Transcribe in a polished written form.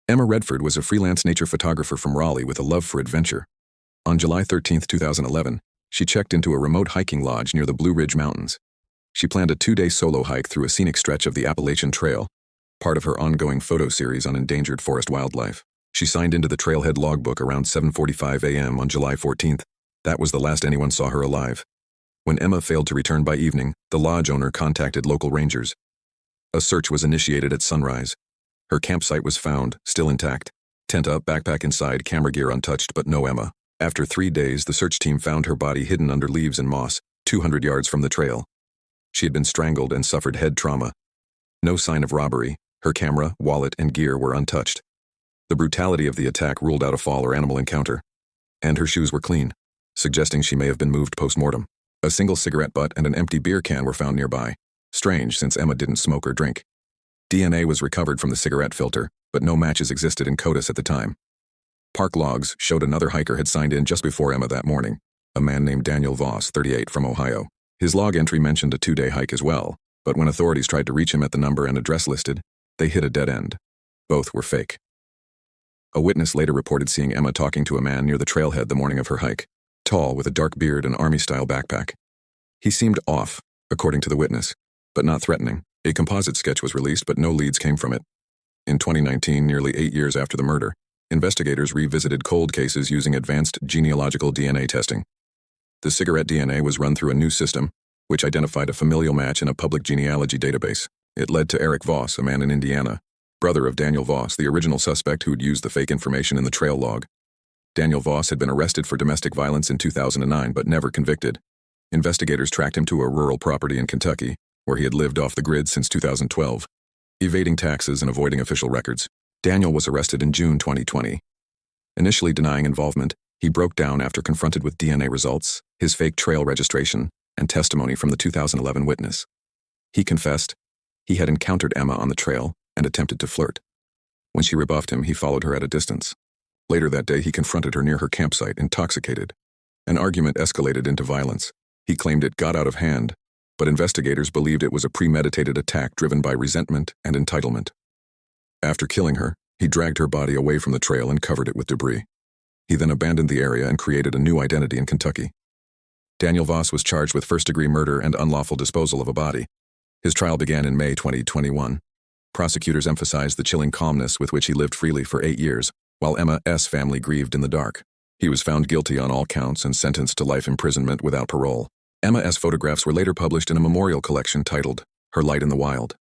Emma Redford was a freelance nature photographer from Raleigh with a love for adventure. On July 13, 2011, she checked into a remote hiking lodge near the Blue Ridge Mountains. She planned a 2-day solo hike through a scenic stretch of the Appalachian Trail, part of her ongoing photo series on endangered forest wildlife. She signed into the trailhead logbook around 7:45 a.m. on July 14th. That was the last anyone saw her alive. When Emma failed to return by evening, the lodge owner contacted local rangers. A search was initiated at sunrise. Her campsite was found, still intact. Tent up, backpack inside, camera gear untouched, but no Emma. After 3 days, the search team found her body hidden under leaves and moss, 200 yards from the trail. She had been strangled and suffered head trauma. No sign of robbery. Her camera, wallet, and gear were untouched. The brutality of the attack ruled out a fall or animal encounter. And her shoes were clean, suggesting she may have been moved post-mortem. A single cigarette butt and an empty beer can were found nearby. Strange, since Emma didn't smoke or drink. DNA was recovered from the cigarette filter, but no matches existed in CODIS at the time. Park logs showed another hiker had signed in just before Emma that morning, a man named Daniel Voss, 38, from Ohio. His log entry mentioned a 2-day hike as well, but when authorities tried to reach him at the number and address listed, they hit a dead end. Both were fake. A witness later reported seeing Emma talking to a man near the trailhead the morning of her hike, tall with a dark beard and army-style backpack. He seemed off, according to the witness, but not threatening. A composite sketch was released, but no leads came from it. In 2019, nearly 8 years after the murder, investigators revisited cold cases using advanced genealogical DNA testing. The cigarette DNA was run through a new system, which identified a familial match in a public genealogy database. It led to Eric Voss, a man in Indiana, brother of Daniel Voss, the original suspect who'd used the fake information in the trail log. Daniel Voss had been arrested for domestic violence in 2009 but never convicted. Investigators tracked him to a rural property in Kentucky, where he had lived off the grid since 2012, evading taxes and avoiding official records. Daniel was arrested in June 2020. Initially denying involvement, he broke down after confronted with DNA results, his fake trail registration, and testimony from the 2011 witness. He confessed he had encountered Emma on the trail and attempted to flirt. When she rebuffed him, he followed her at a distance. Later that day, he confronted her near her campsite, intoxicated. An argument escalated into violence. He claimed it got out of hand, but investigators believed it was a premeditated attack driven by resentment and entitlement. After killing her, he dragged her body away from the trail and covered it with debris. He then abandoned the area and created a new identity in Kentucky. Daniel Voss was charged with first-degree murder and unlawful disposal of a body. His trial began in May 2021. Prosecutors emphasized the chilling calmness with which he lived freely for 8 years, while Emma's family grieved in the dark. He was found guilty on all counts and sentenced to life imprisonment without parole. Emma's photographs were later published in a memorial collection titled Her Light in the Wild.